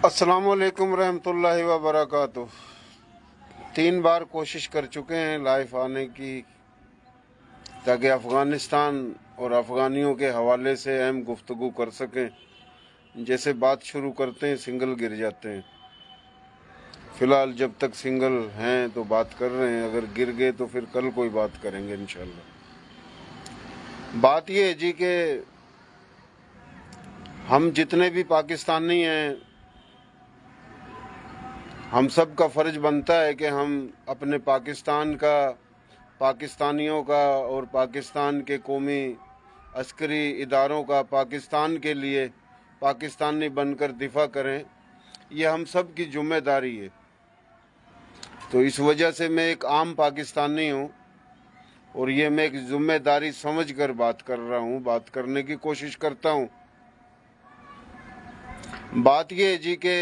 अस्सलामुअलैकुम रहमतुल्लाहि व बरकातुहू। 3 बार कोशिश कर चुके हैं लाइव आने की, ताकि अफ़गानिस्तान और अफ़गानियों के हवाले से अहम गुफ्तगू कर सकें। जैसे बात शुरू करते हैं सिंगल गिर जाते हैं। फ़िलहाल जब तक सिंगल हैं तो बात कर रहे हैं, अगर गिर गए तो फिर कल कोई बात करेंगे इंशाल्लाह। बात ये है जी कि हम जितने भी पाकिस्तानी हैं, हम सब का फ़र्ज बनता है कि हम अपने पाकिस्तान का, पाकिस्तानियों का और पाकिस्तान के कौमी अस्करी इदारों का पाकिस्तान के लिए पाकिस्तानी बनकर दिफा करें। ये हम सब की ज़िम्मेदारी है। तो इस वजह से मैं एक आम पाकिस्तानी हूँ और ये मैं एक ज़िम्मेदारी समझ कर बात कर रहा हूँ, बात करने की कोशिश करता हूँ। बात ये है जी कि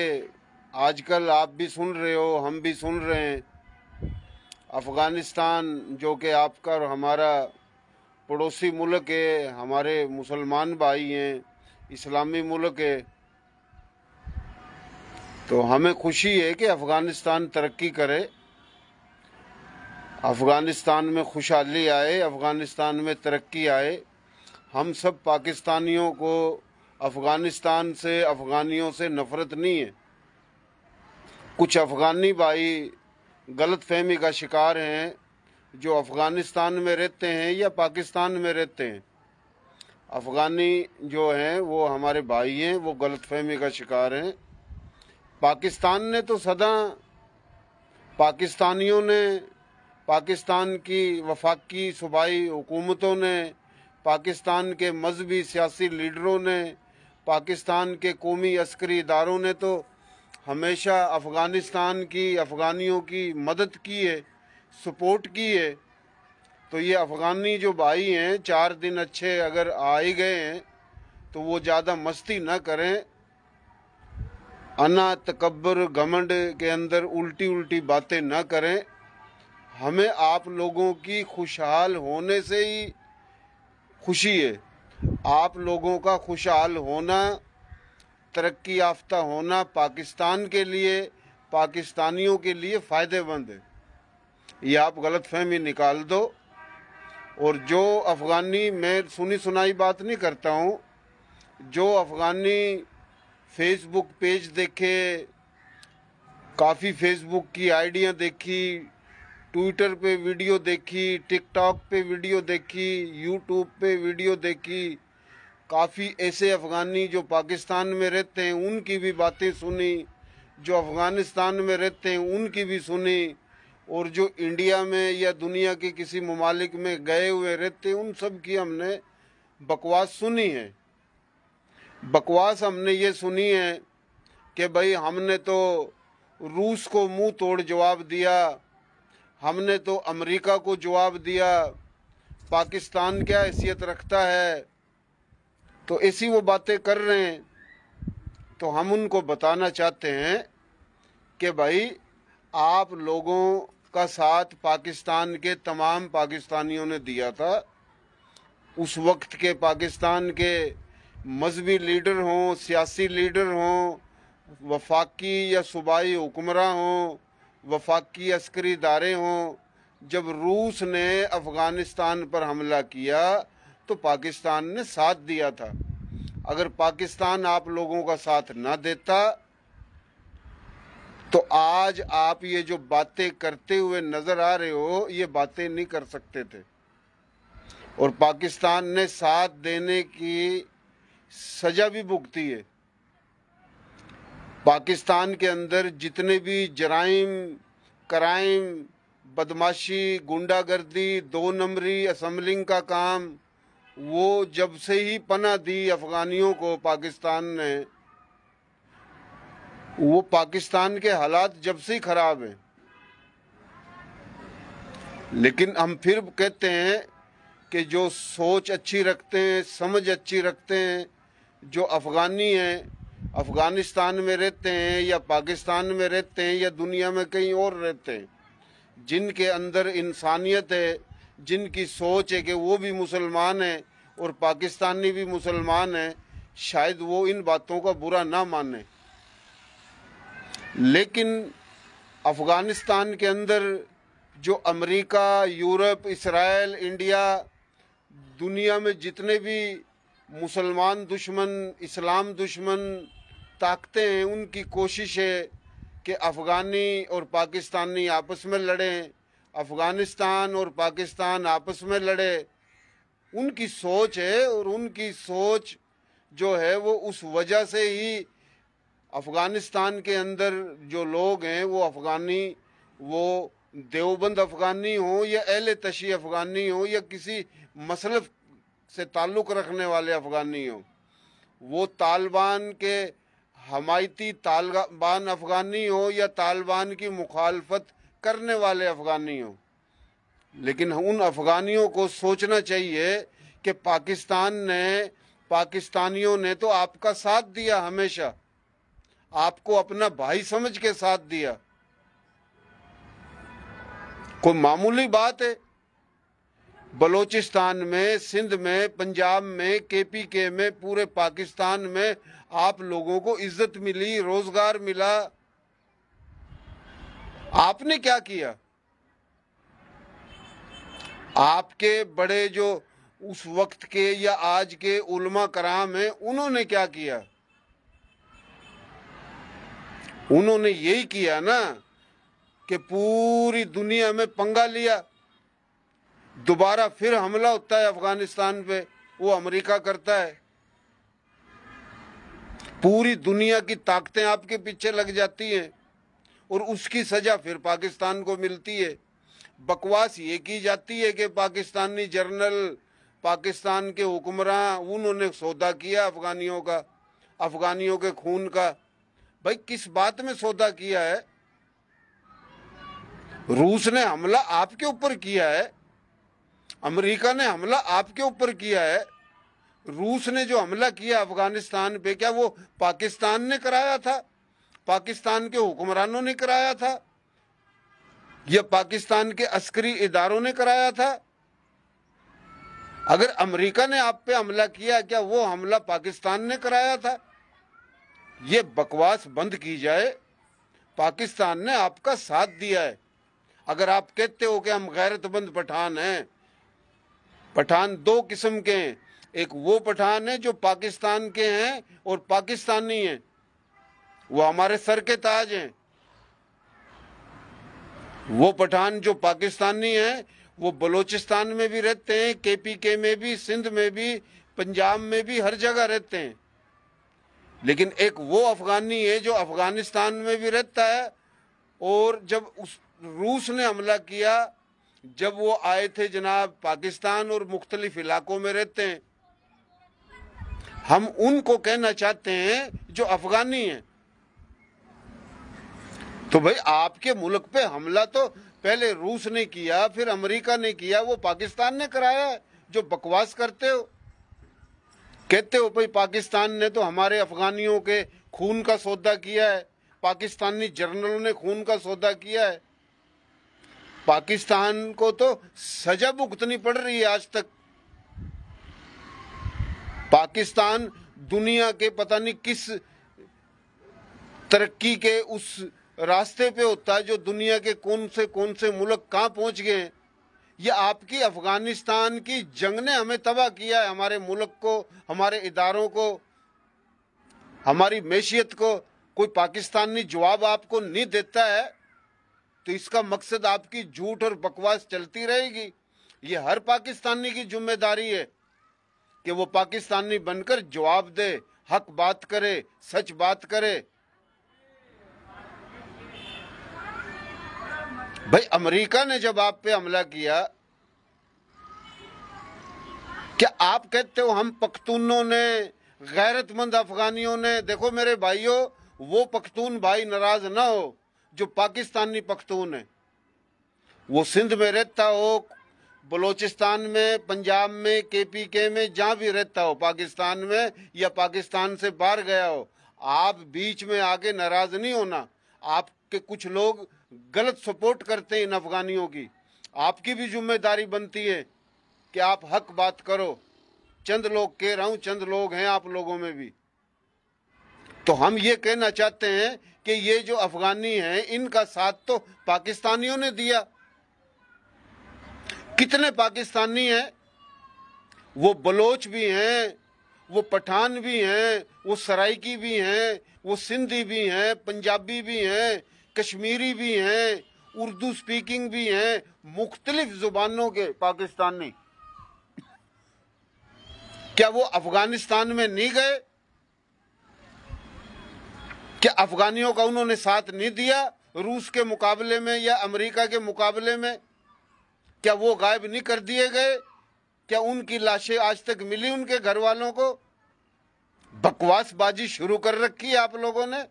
आजकल आप भी सुन रहे हो, हम भी सुन रहे हैं, अफ़गानिस्तान जो कि आपका और हमारा पड़ोसी मुल्क है, हमारे मुसलमान भाई हैं, इस्लामी मुल्क है, तो हमें खुशी है कि अफ़गानिस्तान तरक्की करे, अफ़गानिस्तान में खुशहाली आए, अफ़गानिस्तान में तरक्की आए। हम सब पाकिस्तानियों को अफ़गानिस्तान से, अफ़गानियों से नफ़रत नहीं है। कुछ अफ़गानी भाई गलत फहमी का शिकार हैं, जो अफ़गानिस्तान में रहते हैं या पाकिस्तान में रहते हैं। अफ़गानी जो हैं वो हमारे भाई हैं, वो गलत फहमी का शिकार हैं। पाकिस्तान ने तो सदा, पाकिस्तानियों ने, पाकिस्तान की वफाकी सूबाई हुकूमतों ने, पाकिस्तान के मजहबी सियासी लीडरों ने, पाकिस्तान के कौमी अस्करी इदारों ने तो हमेशा अफ़गानिस्तान की, अफ़गानियों की मदद की है, सपोर्ट की है। तो ये अफ़गानी जो भाई हैं, 4 दिन अच्छे अगर आ ही गए हैं तो वो ज़्यादा मस्ती न करें, अना तकब्बर घमंड के अंदर उल्टी उल्टी बातें न करें। हमें आप लोगों की खुशहाल होने से ही खुशी है। आप लोगों का खुशहाल होना, तरक्की याफ्ता होना पाकिस्तान के लिए, पाकिस्तानियों के लिए फ़ायदेमंद है। ये आप गलत फहमी निकाल दो। और जो अफ़गानी, मैं सुनी सुनाई बात नहीं करता हूँ, जो अफ़गानी फेसबुक पेज देखे, काफ़ी फेसबुक की आइडियाँ देखी, ट्विटर पे वीडियो देखी, टिकटॉक पे वीडियो देखी, यूट्यूब पे वीडियो देखी, काफ़ी ऐसे अफ़गानी जो पाकिस्तान में रहते हैं उनकी भी बातें सुनी, जो अफ़गानिस्तान में रहते हैं उनकी भी सुनी, और जो इंडिया में या दुनिया के किसी ममालिक में गए हुए रहते हैं उन सब की हमने बकवास सुनी है। बकवास हमने ये सुनी है कि भाई हमने तो रूस को मुंह तोड़ जवाब दिया, हमने तो अमेरिका को जवाब दिया, पाकिस्तान क्या हैसियत रखता है। तो ऐसी वो बातें कर रहे हैं। तो हम उनको बताना चाहते हैं कि भाई आप लोगों का साथ पाकिस्तान के तमाम पाकिस्तानियों ने दिया था। उस वक्त के पाकिस्तान के मजहबी लीडर हों, सियासी लीडर हों, वफाकी या सूबाई हुक्मरान हों, वफाकी अस्करी इदारे हों, जब रूस ने अफ़गानिस्तान पर हमला किया तो पाकिस्तान ने साथ दिया था। अगर पाकिस्तान आप लोगों का साथ ना देता तो आज आप ये जो बातें करते हुए नजर आ रहे हो, ये बातें नहीं कर सकते थे। और पाकिस्तान ने साथ देने की सजा भी भुगती है। पाकिस्तान के अंदर जितने भी जराइम, क्राइम, बदमाशी, गुंडागर्दी, 2 नंबरी, असम्बलिंग का काम, वो जब से ही पनाह दी अफ़गानियों को पाकिस्तान ने, वो पाकिस्तान के हालात जब से ही खराब हैं। लेकिन हम फिर कहते हैं कि जो सोच अच्छी रखते हैं, समझ अच्छी रखते हैं, जो अफ़गानी हैं, अफ़गानिस्तान में रहते हैं या पाकिस्तान में रहते हैं या दुनिया में कहीं और रहते हैं, जिनके अंदर इंसानियत है, जिनकी सोच है कि वो भी मुसलमान हैं और पाकिस्तानी भी मुसलमान हैं, शायद वो इन बातों का बुरा ना माने। लेकिन अफ़गानिस्तान के अंदर जो अमेरिका, यूरोप, इसराइल, इंडिया, दुनिया में जितने भी मुसलमान दुश्मन, इस्लाम दुश्मन ताकतें हैं, उनकी कोशिश है कि अफ़गानी और पाकिस्तानी आपस में लड़ें, अफ़गानिस्तान और पाकिस्तान आपस में लड़े। उनकी सोच है, और उनकी सोच जो है वो उस वजह से ही अफ़गानिस्तान के अंदर जो लोग हैं वो अफ़गानी, वो देवबंद अफ़गानी हो या अहले तशी अफ़गानी हो या किसी मसलब से ताल्लुक़ रखने वाले अफ़गानी हो, वो तालिबान के हमायती तालिबान अफ़गानी हो या तालिबान की मुखालफत करने वाले अफ़गानी हो। लेकिन उन अफ़गानियों को सोचना चाहिए कि पाकिस्तानियों ने तो आपका साथ दिया, हमेशा आपको अपना भाई समझ के साथ दिया। कोई मामूली बात है? बलोचिस्तान में, सिंध में, पंजाब में, KPK में, पूरे पाकिस्तान में आप लोगों को इज्जत मिली, रोजगार मिला। आपने क्या किया? आपके बड़े जो उस वक्त के या आज के उलमा कराम हैं, उन्होंने क्या किया? उन्होंने यही किया ना कि पूरी दुनिया में पंगा लिया। दोबारा फिर हमला होता है अफगानिस्तान पे, वो अमेरिका करता है। पूरी दुनिया की ताकतें आपके पीछे लग जाती हैं और उसकी सजा फिर पाकिस्तान को मिलती है। बकवास ये की जाती है कि पाकिस्तानी जर्नल, पाकिस्तान के हुक्मरान, उन्होंने सौदा किया अफगानियों का, अफगानियों के खून का। भाई किस बात में सौदा किया है? रूस ने हमला आपके ऊपर किया है, अमेरिका ने हमला आपके ऊपर किया है। रूस ने जो हमला किया अफगानिस्तान पे, क्या वो पाकिस्तान ने कराया था? पाकिस्तान के हुक्मरानों ने कराया था या पाकिस्तान के अस्करी इदारों ने कराया था? अगर अमेरिका ने आप पे हमला किया, क्या वो हमला पाकिस्तान ने कराया था? ये बकवास बंद की जाए। पाकिस्तान ने आपका साथ दिया है। अगर आप कहते हो कि हम गैरतमंद पठान हैं, पठान दो किस्म के हैं। एक वो पठान है जो पाकिस्तान के हैं और पाकिस्तानी हैं, वो हमारे सर के ताज हैं। वो पठान जो पाकिस्तानी हैं वो बलोचिस्तान में भी रहते हैं, KPK में भी, सिंध में भी, पंजाब में भी, हर जगह रहते हैं। लेकिन एक वो अफगानी है जो अफगानिस्तान में भी रहता है। और जब उस रूस ने हमला किया, जब वो आए थे जनाब पाकिस्तान और मुख्तलिफ इलाकों में रहते हैं, हम उनको कहना चाहते हैं जो अफगानी हैं। तो भाई आपके मुल्क पे हमला तो पहले रूस ने किया, फिर अमेरिका ने किया, वो पाकिस्तान ने कराया है। जो बकवास करते हो, कहते हो भाई पाकिस्तान ने तो हमारे अफगानियों के खून का सौदा किया है, पाकिस्तानी जर्नलों ने खून का सौदा किया है। पाकिस्तान को तो सजा भुगतनी पड़ रही है आज तक। पाकिस्तान दुनिया के पता नहीं किस तरक्की के उस रास्ते पे होता है जो दुनिया के कौन से मुल्क कहाँ पहुंच गए हैं। ये आपकी अफगानिस्तान की जंग ने हमें तबाह किया है, हमारे मुल्क को, हमारे इदारों को, हमारी मैशियत को। कोई पाकिस्तानी जवाब आपको नहीं देता है तो इसका मकसद आपकी झूठ और बकवास चलती रहेगी। ये हर पाकिस्तानी की जिम्मेदारी है कि वो पाकिस्तानी बनकर जवाब दे, हक बात करे, सच बात करे। भाई अमेरिका ने जब आप पे हमला किया, क्या आप कहते हो हम पख्तूनों ने, गैरतमंद अफगानियों ने? देखो मेरे भाइयों, वो पख्तून भाई नाराज ना हो जो पाकिस्तानी पख्तून है। वो सिंध में रहता हो, बलोचिस्तान में, पंजाब में, KPK में, जहां भी रहता हो, पाकिस्तान में या पाकिस्तान से बाहर गया हो, आप बीच में आके नाराज नहीं होना। आपके कुछ लोग गलत सपोर्ट करते हैं इन अफगानियों की। आपकी भी जिम्मेदारी बनती है कि आप हक बात करो। चंद लोग कह रहा हूं, चंद लोग हैं आप लोगों में भी। तो हम ये कहना चाहते हैं कि ये जो अफगानी हैं इनका साथ तो पाकिस्तानियों ने दिया। कितने पाकिस्तानी हैं, वो बलोच भी हैं, वो पठान भी हैं, वो सराइकी भी हैं, वो सिंधी भी हैं, पंजाबी भी हैं, कश्मीरी भी हैं, उर्दू स्पीकिंग भी हैं, मुख्तलिफ जुबानों के पाकिस्तानी। क्या वो अफगानिस्तान में नहीं गए? क्या अफगानियों का उन्होंने साथ नहीं दिया रूस के मुकाबले में या अमेरिका के मुकाबले में? क्या वो गायब नहीं कर दिए गए? क्या उनकी लाशें आज तक मिली उनके घर वालों को? बकवासबाजी शुरू कर रखी है आप लोगों ने।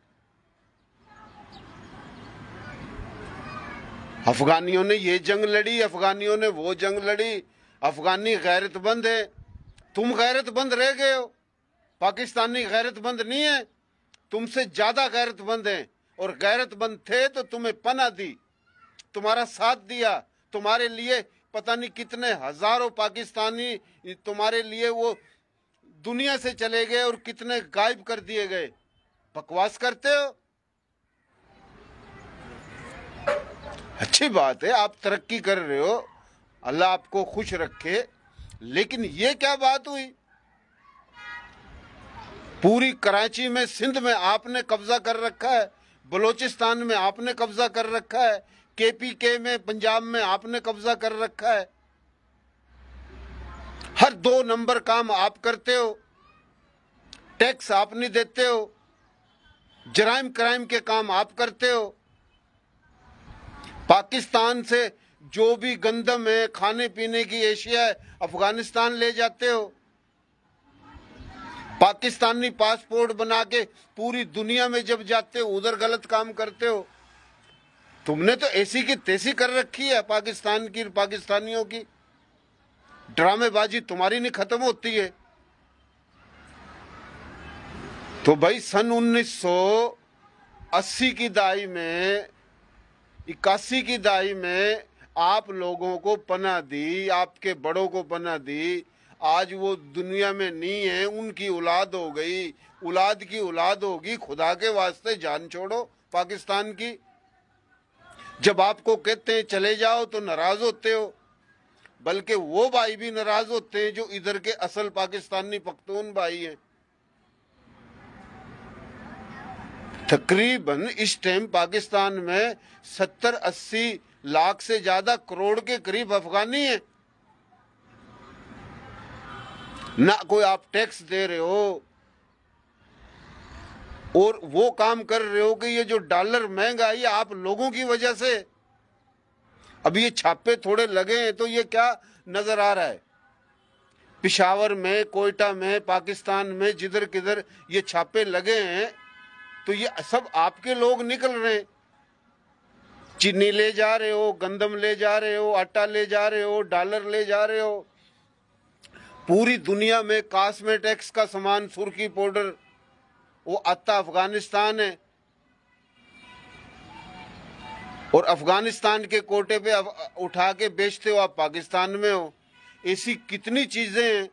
अफगानियों ने ये जंग लड़ी, अफगानियों ने वो जंग लड़ी, अफगानी गैरतमंद है, तुम गैरतमंद रह गए हो, पाकिस्तानी गैरतमंद नहीं है, तुमसे ज्यादा गैरतमंद हैं। और गैरतमंद थे तो तुम्हें पनाह दी, तुम्हारा साथ दिया, तुम्हारे लिए पता नहीं कितने हजारों पाकिस्तानी तुम्हारे लिए वो दुनिया से चले गए और कितने गायब कर दिए गए। बकवास करते हो। अच्छी बात है, आप तरक्की कर रहे हो, अल्लाह आपको खुश रखे, लेकिन ये क्या बात हुई? पूरी कराची में, सिंध में आपने कब्जा कर रखा है, बलोचिस्तान में आपने कब्जा कर रखा है, केपीके में पंजाब में आपने कब्जा कर रखा है। हर 2 नंबर काम आप करते हो, टैक्स आप नहीं देते हो, जराइम क्राइम के काम आप करते हो। पाकिस्तान से जो भी गंदम है, खाने पीने की एशिया है, अफगानिस्तान ले जाते हो। पाकिस्तानी पासपोर्ट बना के पूरी दुनिया में जब जाते हो उधर गलत काम करते हो। तुमने तो ऐसी की तैसी कर रखी है पाकिस्तान की, पाकिस्तानियों की। ड्रामेबाजी तुम्हारी नहीं खत्म होती है। तो भाई सन 1980 की दहाई में, 81 की दहाई में आप लोगों को पनाह दी, आपके बड़ों को पनाह दी। आज वो दुनिया में नहीं है, उनकी औलाद हो गई, औलाद की औलाद होगी। खुदा के वास्ते जान छोड़ो पाकिस्तान की। जब आपको कहते हैं चले जाओ तो नाराज होते हो, बल्कि वो भाई भी नाराज होते हैं जो इधर के असल पाकिस्तानी पख्तून भाई हैं। तकरीबन इस टाइम पाकिस्तान में 70-80 लाख से ज्यादा करोड़ के करीब अफगानी हैं। ना कोई आप टैक्स दे रहे हो और वो काम कर रहे हो कि ये जो डॉलर महंगा है ये आप लोगों की वजह से। अब ये छापे थोड़े लगे हैं तो ये क्या नजर आ रहा है? पिशावर में, कोयटा में, पाकिस्तान में जिधर किधर ये छापे लगे हैं तो ये सब आपके लोग निकल रहे हैं। चीनी ले जा रहे हो, गंदम ले जा रहे हो, आटा ले जा रहे हो, डॉलर ले जा रहे हो। पूरी दुनिया में कॉस्मेटिक्स का सामान, सुर्खी पाउडर, वो आता अफगानिस्तान है। और अफगानिस्तान के कोटे पे उठा के बेचते हो आप पाकिस्तान में हो। ऐसी कितनी चीजें हैं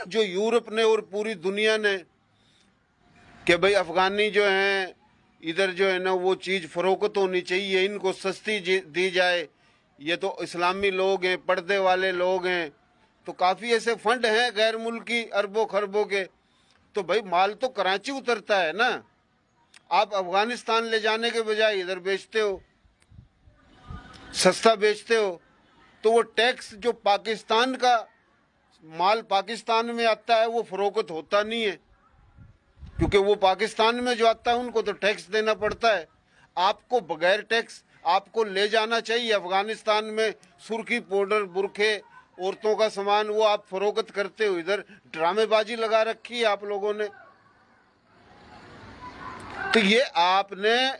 जो यूरोप ने और पूरी दुनिया ने कि भाई अफगानी जो हैं इधर जो है ना वो चीज़ फरोख्त होनी चाहिए, इनको सस्ती दी जाए। ये तो इस्लामी लोग हैं, पर्दे वाले लोग हैं, तो काफ़ी ऐसे फंड हैं गैर मुल्की अरबों खरबों के। तो भाई माल तो कराची उतरता है ना, आप अफगानिस्तान ले जाने के बजाय इधर बेचते हो, सस्ता बेचते हो। तो वो टैक्स जो पाकिस्तान का माल पाकिस्तान में आता है वो फरोख्त होता नहीं है, क्योंकि वो पाकिस्तान में जो आता है उनको तो टैक्स देना पड़ता है। आपको बगैर टैक्स आपको ले जाना चाहिए अफगानिस्तान में सुर्खी पाउडर, बुरखे, औरतों का सामान, वो आप फरोख्त करते हो। इधर ड्रामेबाजी लगा रखी है आप लोगों ने। तो ये आपने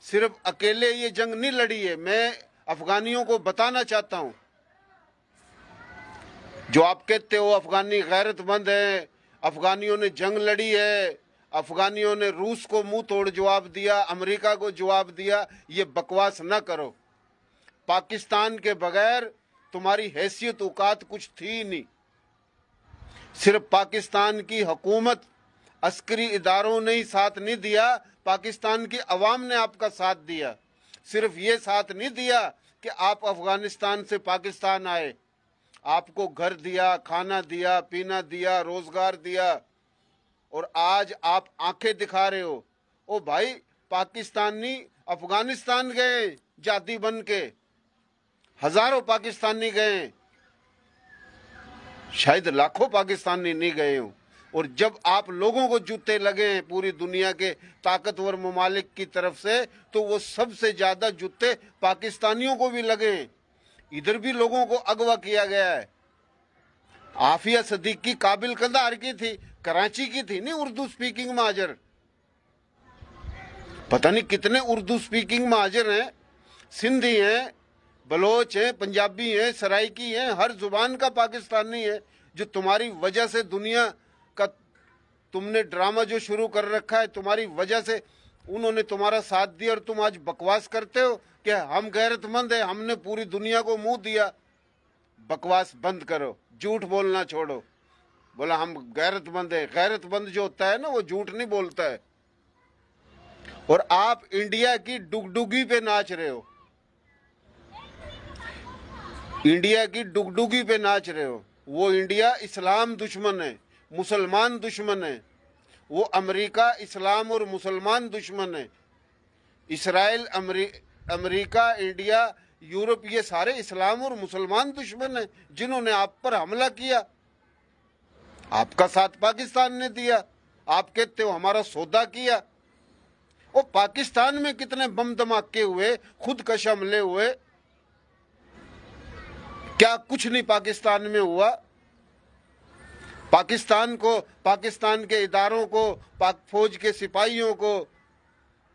सिर्फ अकेले ये जंग नहीं लड़ी है। मैं अफगानियों को बताना चाहता हूं, जो आप कहते हो अफगानी गैरतमंद है, अफगानियों ने जंग लड़ी है, अफगानियों ने रूस को मुंह तोड़ जवाब दिया, अमेरिका को जवाब दिया, ये बकवास न करो। पाकिस्तान के बगैर तुम्हारी हैसियत औकात कुछ थी नहीं। सिर्फ पाकिस्तान की हुकूमत अस्करी इदारों ने ही साथ नहीं दिया, पाकिस्तान की अवाम ने आपका साथ दिया। सिर्फ ये साथ नहीं दिया कि आप अफगानिस्तान से पाकिस्तान आए, आपको घर दिया, खाना दिया, पीना दिया, रोजगार दिया, और आज आप आंखें दिखा रहे हो। ओ भाई, पाकिस्तानी अफगानिस्तान गए जाति बन के, हजारों पाकिस्तानी गए, शायद लाखों पाकिस्तानी नहीं गए हों। और जब आप लोगों को जूते लगे पूरी दुनिया के ताकतवर ममालिक की तरफ से, तो वो सबसे ज्यादा जूते पाकिस्तानियों को भी लगे। इधर भी लोगों को अगवा किया गया है। आफिया सदीकी काबिल कंधार की थी, कराची की थी, नहीं उर्दू स्पीकिंग महाजर। पता नहीं कितने उर्दू स्पीकिंग महाजर हैं, सिंधी हैं, बलोच हैं, पंजाबी हैं, सराइकी हैं, हर जुबान का पाकिस्तानी है, जो तुम्हारी वजह से दुनिया का तुमने ड्रामा जो शुरू कर रखा है, तुम्हारी वजह से उन्होंने तुम्हारा साथ दिया, और तुम आज बकवास करते हो कि हम गैरतमंद है, हमने पूरी दुनिया को मुंह दिया। बकवास बंद करो, झूठ बोलना छोड़ो। बोला हम गैरतमंद है, गैरतमंद जो होता है ना वो झूठ नहीं बोलता है। और आप इंडिया की डुगडुगी पे नाच रहे हो, इंडिया की डुगडुगी पे नाच रहे हो। वो इंडिया इस्लाम दुश्मन है, मुसलमान दुश्मन है। वो अमेरिका इस्लाम और मुसलमान दुश्मन है। इसराइल, अमेरिका, इंडिया, यूरोप, ये सारे इस्लाम और मुसलमान दुश्मन है, जिन्होंने आप पर हमला किया। आपका साथ पाकिस्तान ने दिया, आप कहते हो हमारा सौदा किया। वो पाकिस्तान में कितने बम धमाके हुए, खुदकश हमले हुए, क्या कुछ नहीं पाकिस्तान में हुआ। पाकिस्तान को, पाकिस्तान के इदारों को, पाक फौज के सिपाहियों को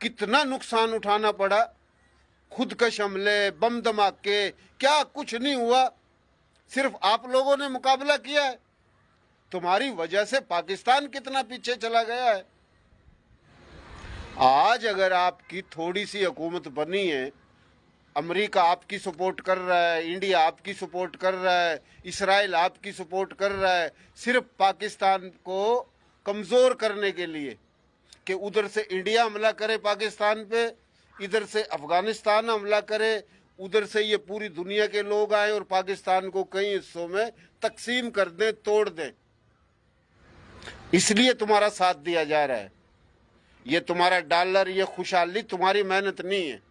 कितना नुकसान उठाना पड़ा। खुदकश हमले, बम धमाके, क्या कुछ नहीं हुआ। सिर्फ आप लोगों ने मुकाबला किया है। तुम्हारी वजह से पाकिस्तान कितना पीछे चला गया है। आज अगर आपकी थोड़ी सी हुकूमत बनी है, अमेरिका आपकी सपोर्ट कर रहा है, इंडिया आपकी सपोर्ट कर रहा है, इसराइल आपकी सपोर्ट कर रहा है, सिर्फ पाकिस्तान को कमज़ोर करने के लिए, कि उधर से इंडिया हमला करे पाकिस्तान पे, इधर से अफगानिस्तान हमला करे, उधर से ये पूरी दुनिया के लोग आए और पाकिस्तान को कई हिस्सों में तकसीम कर दें, तोड़ दें। इसलिए तुम्हारा साथ दिया जा रहा है। ये तुम्हारा डॉलर, ये खुशहाली तुम्हारी मेहनत नहीं है।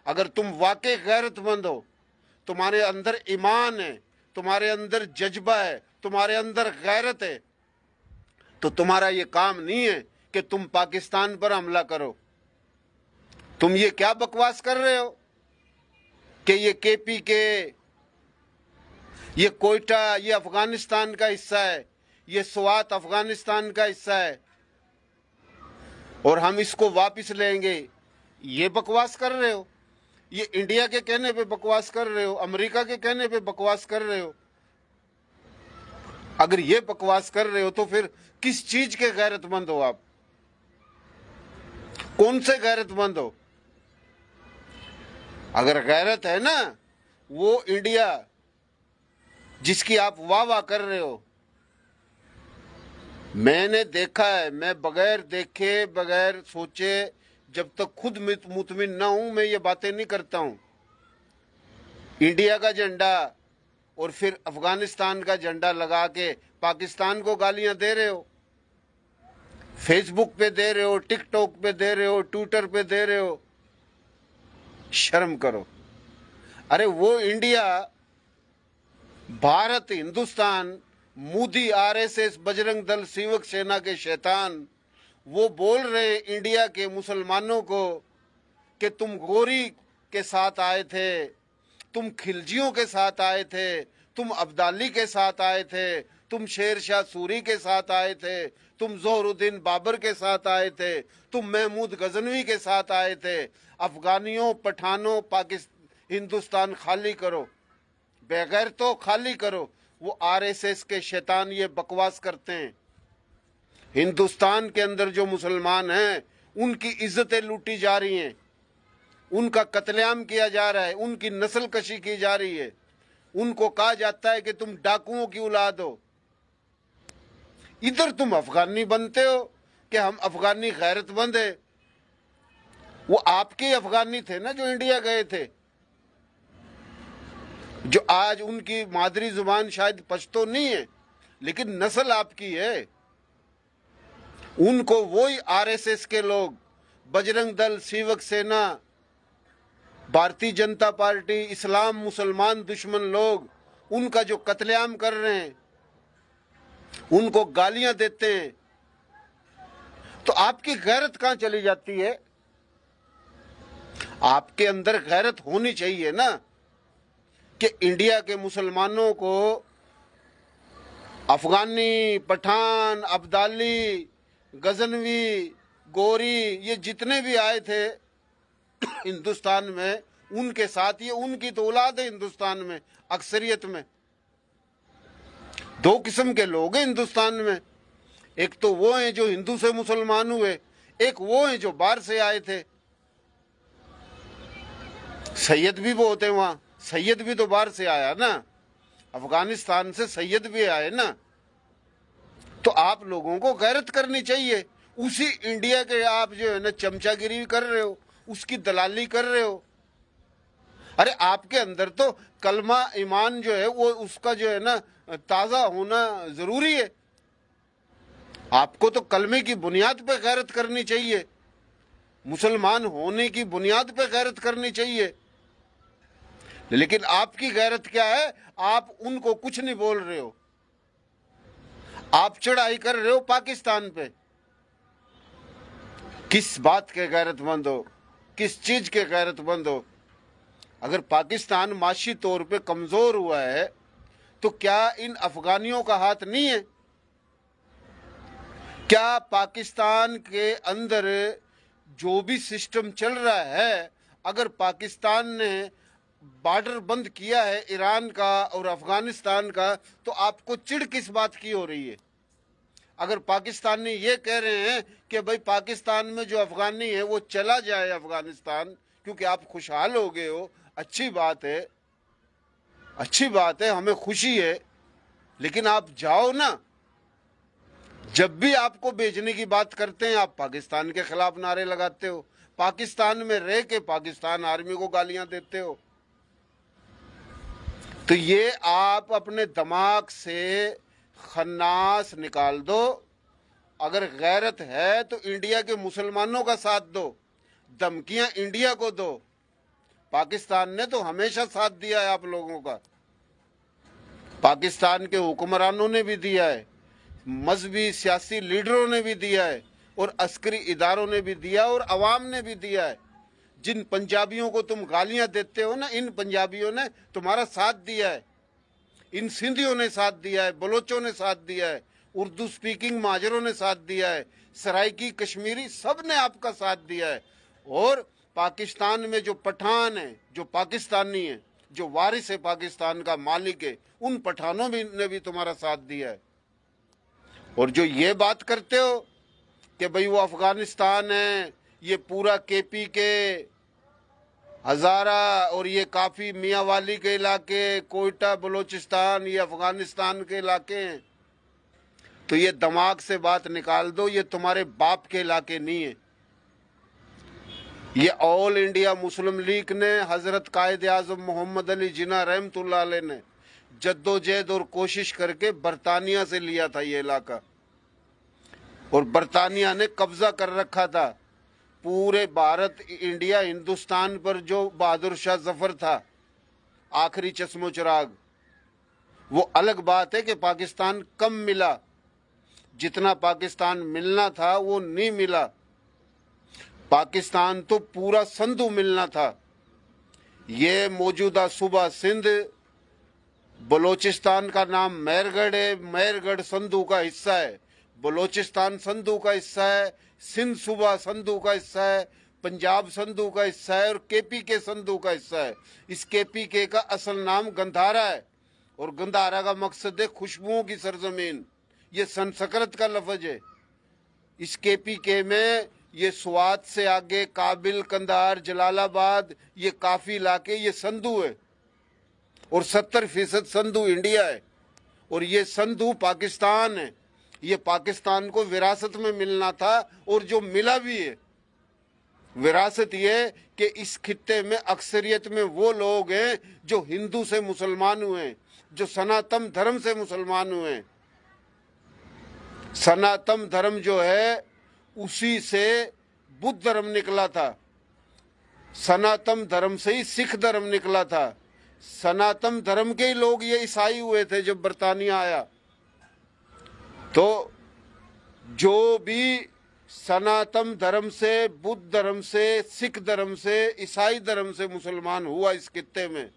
अगर तुम वाकई गैरतमंद हो, तुम्हारे अंदर ईमान है, तुम्हारे अंदर जज्बा है, तुम्हारे अंदर गैरत है, तो तुम्हारा ये काम नहीं है कि तुम पाकिस्तान पर हमला करो। तुम ये क्या बकवास कर रहे हो कि ये KPK, ये कोयटा, ये अफगानिस्तान का हिस्सा है, ये स्वात अफगानिस्तान का हिस्सा है और हम इसको वापस लेंगे। ये बकवास कर रहे हो। ये इंडिया के कहने पे बकवास कर रहे हो, अमेरिका के कहने पे बकवास कर रहे हो। अगर ये बकवास कर रहे हो तो फिर किस चीज के गैरतमंद हो आप? कौन से गैरतमंद हो? अगर गैरत है ना, वो इंडिया जिसकी आप वाह वाह कर रहे हो, मैंने देखा है। मैं बगैर देखे, बगैर सोचे, जब तक खुद मुतमिन ना हूं, मैं ये बातें नहीं करता हूं। इंडिया का झंडा और फिर अफगानिस्तान का झंडा लगा के पाकिस्तान को गालियां दे रहे हो, फेसबुक पे दे रहे हो, टिकटॉक पे दे रहे हो, ट्विटर पे दे रहे हो। शर्म करो। अरे वो इंडिया, भारत, हिंदुस्तान, मोदी, RSS, बजरंग दल, सेवक सेना के शैतान, वो बोल रहे हैं इंडिया के मुसलमानों को कि तुम गोरी के साथ आए थे, तुम खिलजियों के साथ आए थे, तुम अब्दाली के साथ आए थे, तुम शेर शाह सूरी के साथ आए थे, तुम जोहरुद्दीन बाबर के साथ आए थे, तुम महमूद गजनवी के साथ आए थे। अफगानियों, पठानों, हिंदुस्तान खाली करो, बगैर तो खाली करो। वो RSS के शैतान ये बकवास करते हैं। हिंदुस्तान के अंदर जो मुसलमान हैं, उनकी इज्जतें लूटी जा रही हैं, उनका कत्लेआम किया जा रहा है, उनकी नस्ल कशी की जा रही है। उनको कहा जाता है कि तुम डाकुओं की औलाद हो। इधर तुम अफगानी बनते हो, कि हम अफगानी गैरतमंद है। वो आपके अफगानी थे ना जो इंडिया गए थे, जो आज उनकी मादरी जुबान शायद पश्तो नहीं है, लेकिन नस्ल आपकी है। उनको वही आरएसएस के लोग, बजरंग दल, सेवक सेना, भारतीय जनता पार्टी, इस्लाम मुसलमान दुश्मन लोग, उनका जो कत्लेआम कर रहे हैं, उनको गालियां देते हैं, तो आपकी गैरत कहां चली जाती है? आपके अंदर गैरत होनी चाहिए ना कि इंडिया के मुसलमानों को अफगानी, पठान, अब्दाली, गजनवी, गोरी, ये जितने भी आए थे हिंदुस्तान में, उनके साथ, ये उनकी तो औलाद है हिंदुस्तान में। अक्सरियत में दो किस्म के लोग हैं हिंदुस्तान में, एक तो वो हैं जो हिंदू से मुसलमान हुए, एक वो हैं जो बाहर से आए थे। सैयद भी वो होते वहां, सैयद भी तो बाहर से आया ना, अफगानिस्तान से सैयद भी आए ना। तो आप लोगों को गैरत करनी चाहिए। उसी इंडिया के आप जो है ना चमचागिरी कर रहे हो, उसकी दलाली कर रहे हो। अरे आपके अंदर तो कलमा ईमान जो है वो उसका जो है ना ताजा होना जरूरी है। आपको तो कलमे की बुनियाद पे गैरत करनी चाहिए, मुसलमान होने की बुनियाद पे गैरत करनी चाहिए। लेकिन आपकी गैरत क्या है? आप उनको कुछ नहीं बोल रहे हो, आप चढ़ाई कर रहे हो पाकिस्तान पे। किस बात के गैरतमंद हो? किस चीज के गैरतमंद हो? अगर पाकिस्तान माशी तौर पे कमजोर हुआ है तो क्या इन अफगानियों का हाथ नहीं है? क्या पाकिस्तान के अंदर जो भी सिस्टम चल रहा है, अगर पाकिस्तान ने बॉर्डर बंद किया है ईरान का और अफगानिस्तान का, तो आपको चिढ़ किस बात की हो रही है? अगर पाकिस्तानी ये कह रहे हैं कि भाई पाकिस्तान में जो अफगानी है वो चला जाए अफगानिस्तान, क्योंकि आप खुशहाल हो गए हो, अच्छी बात है, अच्छी बात है, हमें खुशी है, लेकिन आप जाओ ना। जब भी आपको भेजने की बात करते हैं आप पाकिस्तान के खिलाफ नारे लगाते हो, पाकिस्तान में रह के पाकिस्तान आर्मी को गालियां देते हो। तो ये आप अपने दिमाग से खन्नास निकाल दो। अगर गैरत है तो इंडिया के मुसलमानों का साथ दो, धमकियां इंडिया को दो। पाकिस्तान ने तो हमेशा साथ दिया है आप लोगों का, पाकिस्तान के हुक्मरानों ने भी दिया है, मजहबी सियासी लीडरों ने भी दिया है, और अस्करी इदारों ने भी दिया, और अवाम ने भी दिया है। जिन पंजाबियों को तुम गालियां देते हो ना, इन पंजाबियों ने तुम्हारा साथ दिया है, इन सिंधियों ने साथ दिया है, बलोचों ने साथ दिया है, उर्दू स्पीकिंग महाजरों ने साथ दिया है, सराइकी कश्मीरी, सब ने आपका साथ दिया है। और पाकिस्तान में जो पठान है, जो पाकिस्तानी है, जो वारिस है पाकिस्तान का, मालिक है, उन पठानों ने भी तुम्हारा साथ दिया है। और जो ये बात करते हो कि भाई वो अफगानिस्तान है, ये पूरा केपी के, हजारा और ये काफी मियांवाली के इलाके, कोयटा, बलूचिस्तान, ये अफगानिस्तान के इलाके हैं, तो ये दिमाग से बात निकाल दो, ये तुम्हारे बाप के इलाके नहीं है। ये ऑल इंडिया मुस्लिम लीग ने, हजरत कायद आजम मोहम्मद अली जिन्ना रहमतुल्लाह अलैह ने जद्दोजहद और कोशिश करके बरतानिया से लिया था ये इलाका, और बरतानिया ने कब्जा कर रखा था पूरे भारत, इंडिया, हिंदुस्तान पर। जो बहादुर शाह जफर था, आखिरी चश्मो चिराग, वो अलग बात है कि पाकिस्तान कम मिला, जितना पाकिस्तान मिलना था वो नहीं मिला। पाकिस्तान तो पूरा संधु मिलना था। ये मौजूदा सूबा सिंध, बलोचिस्तान का नाम मेहरगढ़ है, मेहरगढ़ संधु का हिस्सा है, बलोचिस्तान संधु का हिस्सा है, सिंध सूबा संधु का हिस्सा है, पंजाब संधु का हिस्सा है, और केपी के संधु का हिस्सा है। इस केपी के का असल नाम गंधारा है, और गंधारा का मकसद है खुशबुओं की सरजमीन। ये संस्कृत का लफ्ज है। इस केपी के में ये स्वात से आगे काबिल, कंधार, जलालाबाद, ये काफी इलाके ये संधु है, और 70% संधु इंडिया है, और ये संधु पाकिस्तान है। ये पाकिस्तान को विरासत में मिलना था और जो मिला भी है। विरासत ये कि इस खित्ते में अक्सरियत में वो लोग हैं जो हिंदू से मुसलमान हुए, जो सनातन धर्म से मुसलमान हुए। सनातन धर्म जो है उसी से बुद्ध धर्म निकला था, सनातन धर्म से ही सिख धर्म निकला था, सनातन धर्म के ही लोग ये ईसाई हुए थे जब बरतानिया आया। तो जो भी सनातन धर्म से, बुद्ध धर्म से, सिख धर्म से, ईसाई धर्म से मुसलमान हुआ इस खित्ते में,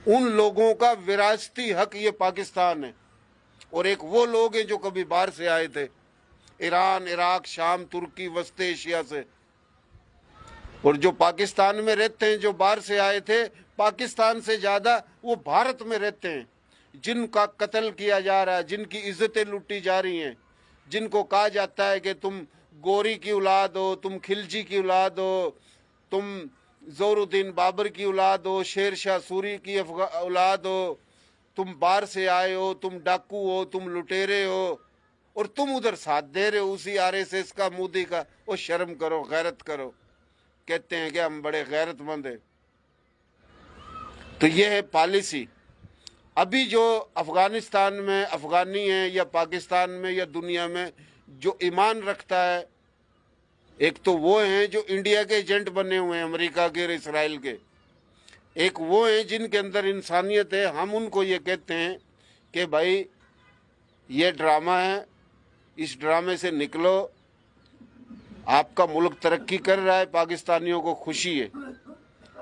उन लोगों का विरासती हक ये पाकिस्तान है। और एक वो लोग हैं जो कभी बाहर से आए थे, ईरान, इराक, शाम, तुर्की, वस्त एशिया से। और जो पाकिस्तान में रहते हैं, जो बाहर से आए थे, पाकिस्तान से ज्यादा वो भारत में रहते हैं। जिनका कत्ल किया जा रहा है, जिनकी इज्जतें लूटी जा रही हैं, जिनको कहा जाता है कि तुम गोरी की औलाद हो, तुम खिलजी की औलाद हो, तुम जोरुद्दीन बाबर की औलाद हो, शेर शाह सूरी की औलाद हो, तुम बाहर से आए हो, तुम डाकू हो, तुम लुटेरे हो, और तुम उधर साथ दे रहे हो उसी आरएसएस का, मोदी का। वो शर्म करो, गैरत करो। कहते हैं कि हम बड़े गैरतमंद हैं। तो ये है पॉलिसी। अभी जो अफगानिस्तान में अफगानी है या पाकिस्तान में या दुनिया में जो ईमान रखता है, एक तो वो हैं जो इंडिया के एजेंट बने हुए हैं, अमेरिका के और इसराइल के। एक वो हैं जिनके अंदर इंसानियत है। हम उनको ये कहते हैं कि भाई ये ड्रामा है, इस ड्रामे से निकलो। आपका मुल्क तरक्की कर रहा है, पाकिस्तानियों को खुशी है,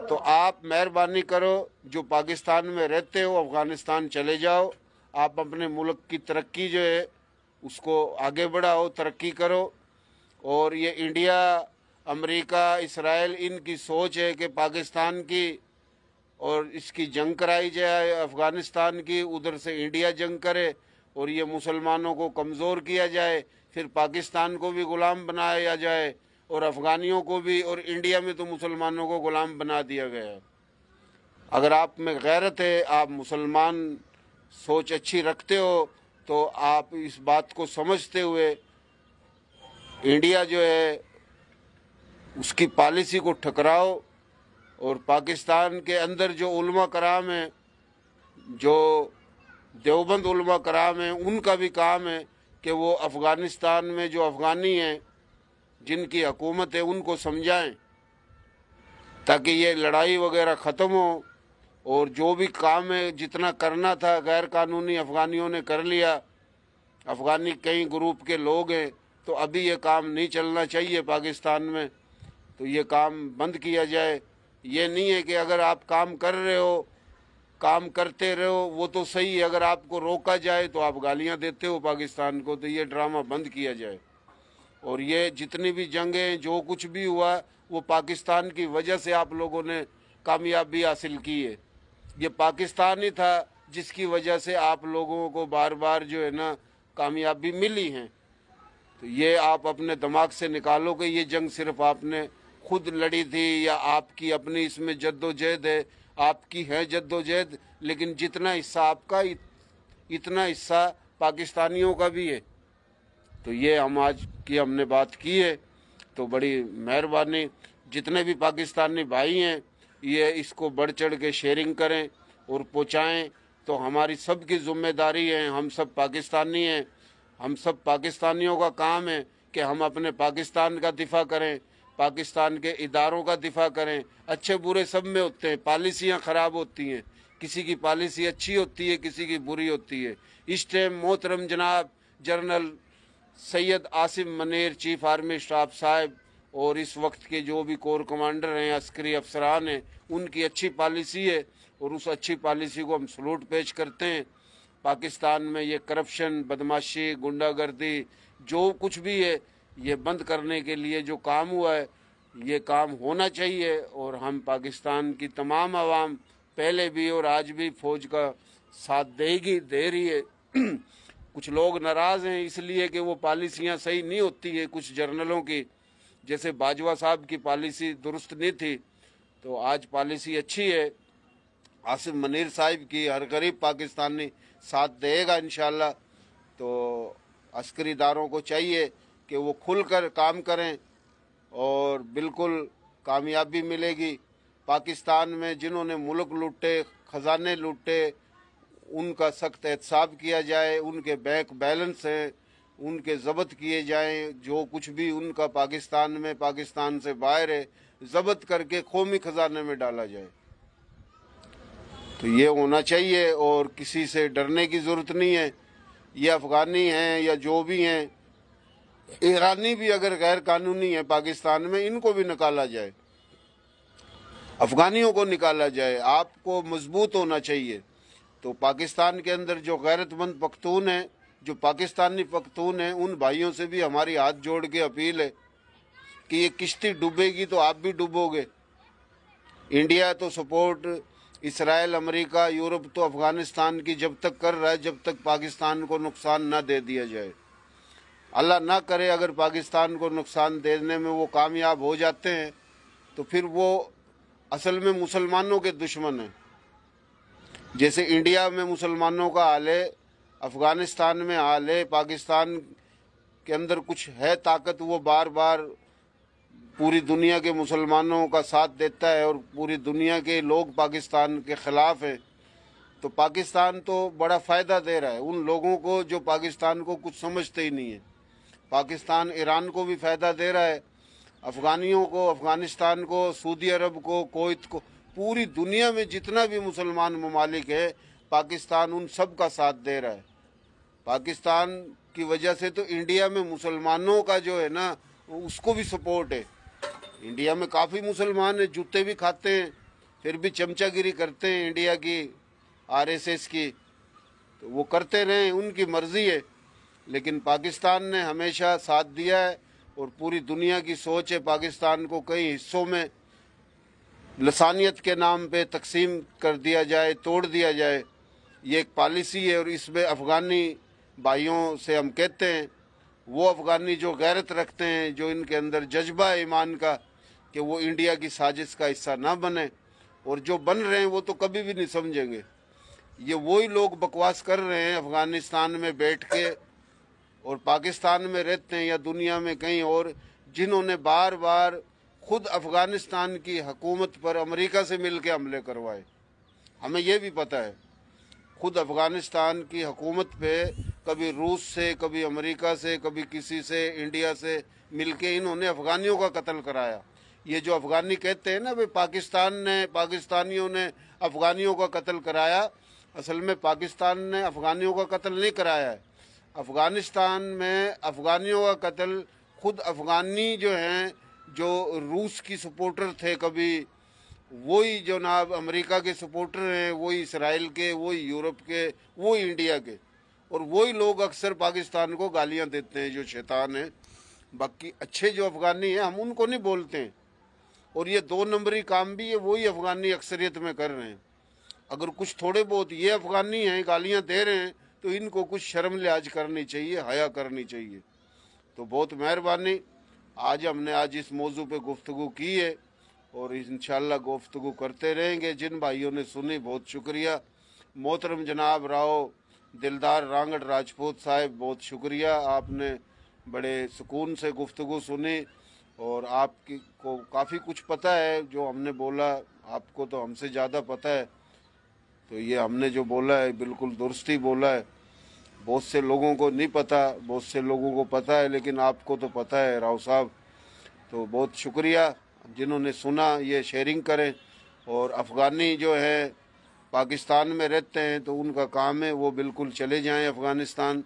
तो आप मेहरबानी करो, जो पाकिस्तान में रहते हो अफगानिस्तान चले जाओ। आप अपने मुल्क की तरक्की जो है उसको आगे बढ़ाओ, तरक्की करो। और ये इंडिया, अमेरिका, इसराइल, इनकी सोच है कि पाकिस्तान की और इसकी जंग कराई जाए, अफगानिस्तान की, उधर से इंडिया जंग करे और ये मुसलमानों को कमज़ोर किया जाए, फिर पाकिस्तान को भी गुलाम बनाया जाए और अफगानियों को भी। और इंडिया में तो मुसलमानों को गुलाम बना दिया गया। अगर आप में गैरत है, आप मुसलमान सोच अच्छी रखते हो, तो आप इस बात को समझते हुए इंडिया जो है उसकी पॉलिसी को ठकराओ। और पाकिस्तान के अंदर जो उलमा कराम है, जो देवबंद उलमा कराम है, उनका भी काम है कि वो अफगानिस्तान में जो अफगानी हैं, जिनकी हुकूमत है, उनको समझाएं ताकि ये लड़ाई वगैरह ख़त्म हो। और जो भी काम है, जितना करना था गैर कानूनी अफगानियों ने कर लिया। अफगानी कई ग्रुप के लोग हैं, तो अभी ये काम नहीं चलना चाहिए पाकिस्तान में, तो ये काम बंद किया जाए। ये नहीं है कि अगर आप काम कर रहे हो, काम करते रहो, वो तो सही है। अगर आपको रोका जाए तो आप गालियां देते हो पाकिस्तान को, तो ये ड्रामा बंद किया जाए। और ये जितनी भी जंगें, जो कुछ भी हुआ, वो पाकिस्तान की वजह से आप लोगों ने कामयाबी हासिल की है। ये पाकिस्तान ही था जिसकी वजह से आप लोगों को बार बार जो है ना कामयाबी मिली है। तो ये आप अपने दिमाग से निकालो कि ये जंग सिर्फ आपने खुद लड़ी थी या आपकी अपनी इसमें जद्दोजहद है। आपकी है जद्दोजहद, लेकिन जितना हिस्सा आपका, इतना हिस्सा पाकिस्तानियों का भी है। तो ये हम आज की हमने बात की है, तो बड़ी मेहरबानी। जितने भी पाकिस्तानी भाई हैं, ये इसको बढ़ चढ़ के शेयरिंग करें और पहुँचाएँ। तो हमारी सब की जिम्मेदारी है, हम सब पाकिस्तानी हैं, हम सब पाकिस्तानियों का काम है कि हम अपने पाकिस्तान का दिफा करें, पाकिस्तान के इदारों का दिफा करें। अच्छे बुरे सब में होते हैं, पॉलिसियाँ ख़राब होती हैं, किसी की पॉलिसी अच्छी होती है, किसी की बुरी होती है। इस टाइम मोहतरम जनाब general Syed Asim Munir, chief army staff साहब, और इस वक्त के जो भी कोर कमांडर हैं, अस्करी अफसरान हैं, उनकी अच्छी पॉलिसी है और उस अच्छी पॉलिसी को हम सलूट पेश करते हैं। पाकिस्तान में ये करप्शन, बदमाशी, गुंडागर्दी जो कुछ भी है, ये बंद करने के लिए जो काम हुआ है, ये काम होना चाहिए। और हम पाकिस्तान की तमाम आवाम पहले भी और आज भी फ़ौज का साथ देगी, दे रही है। कुछ लोग नाराज़ हैं इसलिए कि वो पॉलिसियाँ सही नहीं होती है कुछ जर्नलों की, जैसे बाजवा साहब की पॉलिसी दुरुस्त नहीं थी, तो आज पॉलिसी अच्छी है आसिम मनीर साहब की। हर गरीब पाकिस्तानी साथ देगा इंशाल्लाह। तो अस्करी इदारों को चाहिए कि वो खुलकर काम करें और बिल्कुल कामयाबी मिलेगी। पाकिस्तान में जिन्होंने मुल्क लूटे, ख़जाने लूटे, उनका सख्त एहतसाब किया जाए, उनके बैंक बैलेंस हैं उनके ज़ब्त किए जाएं, जो कुछ भी उनका पाकिस्तान में, पाकिस्तान से बाहर है, ज़ब्त करके कौमी ख़जाने में डाला जाए। तो ये होना चाहिए और किसी से डरने की ज़रूरत नहीं है। ये अफ़गानी हैं या जो भी हैं, ईरानी भी अगर गैर कानूनी है पाकिस्तान में, इनको भी निकाला जाए, अफ़गानियों को निकाला जाए। आपको मजबूत होना चाहिए। तो पाकिस्तान के अंदर जो गैरतमंद पख्तून हैं, जो पाकिस्तानी पख्तून हैं, उन भाइयों से भी हमारी हाथ जोड़ के अपील है कि ये किश्ती डूबेगी तो आप भी डूबोगे। इंडिया तो सपोर्ट, इसराइल, अमेरिका, यूरोप तो अफ़गानिस्तान की जब तक कर रहा है जब तक पाकिस्तान को नुकसान न दे दिया जाए। अल्लाह ना करे अगर पाकिस्तान को नुकसान देने में वो कामयाब हो जाते हैं तो फिर वो असल में मुसलमानों के दुश्मन हैं। जैसे इंडिया में मुसलमानों का हाल है, अफ़गानिस्तान में हाल है। पाकिस्तान के अंदर कुछ है ताकत, वो बार बार पूरी दुनिया के मुसलमानों का साथ देता है और पूरी दुनिया के लोग पाकिस्तान के ख़िलाफ़ हैं। तो पाकिस्तान तो बड़ा फ़ायदा दे रहा है उन लोगों को जो पाकिस्तान को कुछ समझते ही नहीं है। पाकिस्तान ईरान को भी फ़ायदा दे रहा है, अफ़गानियों को, अफ़गानिस्तान को, सऊदी अरब को, कुवैत को, पूरी दुनिया में जितना भी मुसलमान ममालिक है, पाकिस्तान उन सब का साथ दे रहा है। पाकिस्तान की वजह से तो इंडिया में मुसलमानों का जो है ना, उसको भी सपोर्ट है। इंडिया में काफ़ी मुसलमान हैं, जूते भी खाते हैं, फिर भी चमचागिरी करते हैं इंडिया की, आरएसएस की। तो वो करते रहें, उनकी मर्ज़ी है। लेकिन पाकिस्तान ने हमेशा साथ दिया है और पूरी दुनिया की सोच है पाकिस्तान को कई हिस्सों में लसानियत के नाम पे तकसीम कर दिया जाए, तोड़ दिया जाए। ये एक पॉलिसी है और इसमें अफ़गानी भाइयों से हम कहते हैं, वो अफ़गानी जो गैरत रखते हैं, जो इनके अंदर जज्बा है ईमान का, कि वो इंडिया की साजिश का हिस्सा ना बने। और जो बन रहे हैं वो तो कभी भी नहीं समझेंगे। ये वही लोग बकवास कर रहे हैं अफ़गानिस्तान में बैठ के और पाकिस्तान में रहते हैं या दुनिया में कहीं और, जिन्होंने बार बार खुद अफ़गानिस्तान की हुकूमत पर अमेरिका से मिल के हमले करवाए। हमें यह भी पता है, खुद अफ़गानिस्तान की हुकूमत पे कभी रूस से, कभी अमेरिका से, कभी किसी से, इंडिया से मिल के इन्होंने अफ़गानियों का कत्ल कराया। ये जो अफ़गानी कहते हैं ना भाई पाकिस्तान ने, पाकिस्तानियों ने अफ़गानियों का कत्ल कराया, असल में पाकिस्तान ने अफ़गानियों का कत्ल नहीं कराया है। अफ़गानिस्तान में अफ़गानियों का कत्ल खुद अफ़गानी जो हैं, जो रूस की सपोर्टर थे कभी, वही जनाब अमेरिका के सपोर्टर हैं, वही इसराइल के, वही यूरोप के, वही इंडिया के, और वही लोग अक्सर पाकिस्तान को गालियां देते हैं जो शैतान हैं। बाकी अच्छे जो अफ़गानी हैं हम उनको नहीं बोलते हैं। और ये 2 नंबरी काम भी ये वही अफ़गानी अक्सरियत में कर रहे हैं। अगर कुछ थोड़े बहुत ये अफ़गानी हैं गालियाँ दे रहे हैं तो इनको कुछ शर्म लिहाज करनी चाहिए, हया करनी चाहिए। तो बहुत मेहरबानी, आज हमने इस मौजू पे गुफ्तगू की है और इंशाअल्लाह गुफ्तगू करते रहेंगे। जिन भाइयों ने सुनी बहुत शुक्रिया। मोहतरम जनाब राव दिलदार रांगड़ राजपूत साहब, बहुत शुक्रिया, आपने बड़े सुकून से गुफ्तगू सुनी और आपकी को काफ़ी कुछ पता है। जो हमने बोला आपको तो हमसे ज़्यादा पता है, तो ये हमने जो बोला है बिल्कुल दुरुस्त ही बोला है। बहुत से लोगों को नहीं पता, बहुत से लोगों को पता है, लेकिन आपको तो पता है राव साहब। तो बहुत शुक्रिया, जिन्होंने सुना ये शेयरिंग करें। और अफ़गानी जो है पाकिस्तान में रहते हैं तो उनका काम है वो बिल्कुल चले जाएं अफ़गानिस्तान।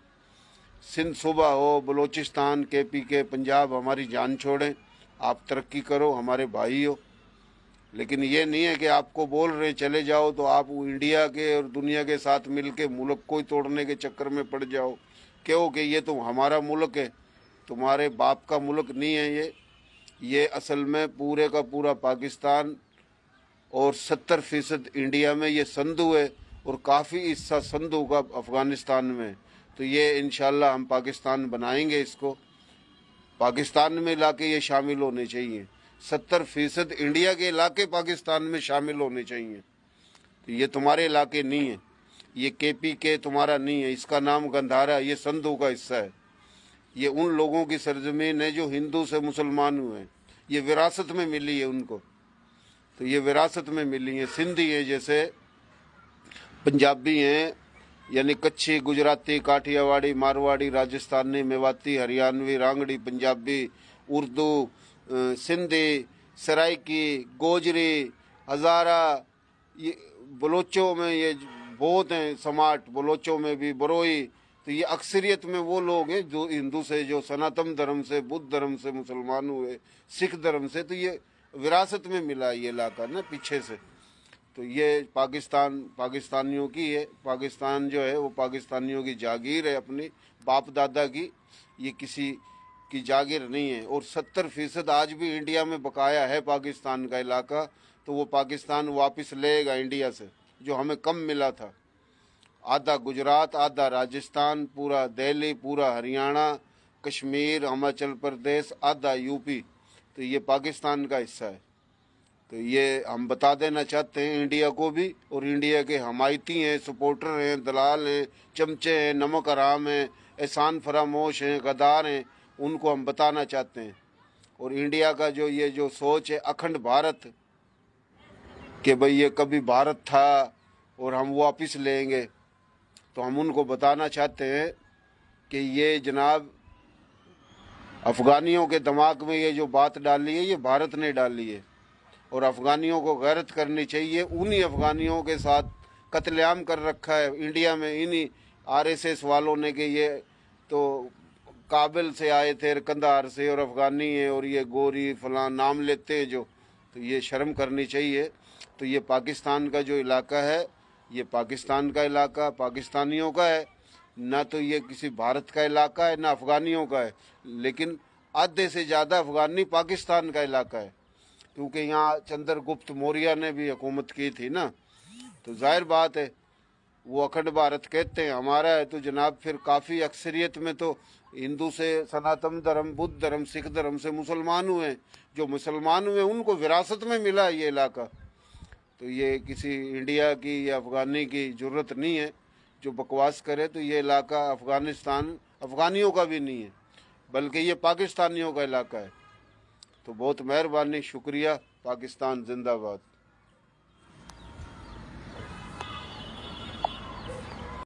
सिंध सूबा हो, बलूचिस्तान, KPK, पंजाब, हमारी जान छोड़ें। आप तरक्की करो, हमारे भाई हो। लेकिन ये नहीं है कि आपको बोल रहे चले जाओ तो आप इंडिया के और दुनिया के साथ मिल के मुल्क को ही तोड़ने के चक्कर में पड़ जाओ। क्यों कि ये तो हमारा मुल्क है, तुम्हारे बाप का मुल्क नहीं है। ये असल में पूरे का पूरा पाकिस्तान और 70% इंडिया में ये संधु है और काफ़ी हिस्सा संधु का अफ़गानिस्तान में। तो ये इंशाल्लाह हम पाकिस्तान बनाएंगे, इसको पाकिस्तान में लाके ये शामिल होने चाहिए। 70% इंडिया के इलाके पाकिस्तान में शामिल होने चाहिए। तो ये तुम्हारे इलाके नहीं है, ये KPK तुम्हारा नहीं है, इसका नाम गंधारा, ये संधु का हिस्सा है। ये उन लोगों की सरजमीन है जो हिंदू से मुसलमान हुए हैं, ये विरासत में मिली है उनको, तो ये विरासत में मिली है। सिंधी है, जैसे पंजाबी हैं, यानी कच्छी, गुजराती, काठियावाड़ी, मारवाड़ी, राजस्थानी, मेवाती, हरियाणवी, रांगड़ी, पंजाबी, उर्दू, सिंधी, सराइकी, गोजरी, हज़ारा, ये बलोचों में ये बहुत हैं, समाट बलोचों में भी, बरोई। तो ये अक्सरियत में वो लोग हैं जो हिंदू से, जो सनातन धर्म से, बुद्ध धर्म से मुसलमान हुए, सिख धर्म से। तो ये विरासत में मिला ये इलाका ना पीछे से। तो ये पाकिस्तानियों की है। पाकिस्तान जो है वो पाकिस्तानियों की जागीर है, अपनी बाप दादा की, ये किसी की जागीर नहीं है। और 70% आज भी इंडिया में बकाया है पाकिस्तान का इलाका, तो वो पाकिस्तान वापस लेगा इंडिया से, जो हमें कम मिला था। आधा गुजरात, आधा राजस्थान, पूरा दिल्ली, पूरा हरियाणा, कश्मीर, हिमाचल प्रदेश, आधा यूपी, तो ये पाकिस्तान का हिस्सा है। तो ये हम बता देना चाहते हैं इंडिया को भी, और इंडिया के हमायती हैं, सपोर्टर हैं, दलाल हैं, चमचे हैं, नमक हराम हैं, एहसान फरामोश हैं, गद्दार हैं, उनको हम बताना चाहते हैं। और इंडिया का जो सोच है अखंड भारत, कि भाई ये कभी भारत था और हम वापस लेंगे, तो हम उनको बताना चाहते हैं कि ये जनाब अफ़गानियों के दिमाग में ये जो बात डाली है, ये भारत ने डाली है। और अफ़गानियों को गैरत करनी चाहिए। उन्हीं अफ़गानियों के साथ कत्लेआम कर रखा है इंडिया में इन्हीं आरएसएस वालों ने, कि ये तो काबिल से आए थे, कंधार से, और अफ़गानी है, और ये गोरी फलां नाम लेते हैं जो, तो ये शर्म करनी चाहिए। तो ये पाकिस्तान का जो इलाका है, ये पाकिस्तान का इलाका पाकिस्तानियों का है, ना तो ये किसी भारत का इलाका है, ना अफ़गानियों का है। लेकिन आधे से ज़्यादा अफ़गानी पाकिस्तान का इलाका है, क्योंकि यहाँ चंद्रगुप्त मौर्य ने भी हुकूमत की थी ना। तो जाहिर बात है वो अखंड भारत कहते हैं हमारा है, तो जनाब फिर काफ़ी अक्सरियत में तो हिंदू से सनातन धर्म, बुद्ध धर्म, सिख धर्म से मुसलमान हुए। जो मुसलमान हुए उनको विरासत में मिला ये इलाका। तो ये किसी इंडिया की या अफ़गानी की ज़रूरत नहीं है जो बकवास करे। तो ये इलाका अफ़गानिस्तान अफ़गानियों का भी नहीं है, बल्कि ये पाकिस्तानियों का इलाका है। तो बहुत मेहरबानी, शुक्रिया। पाकिस्तान जिंदाबाद।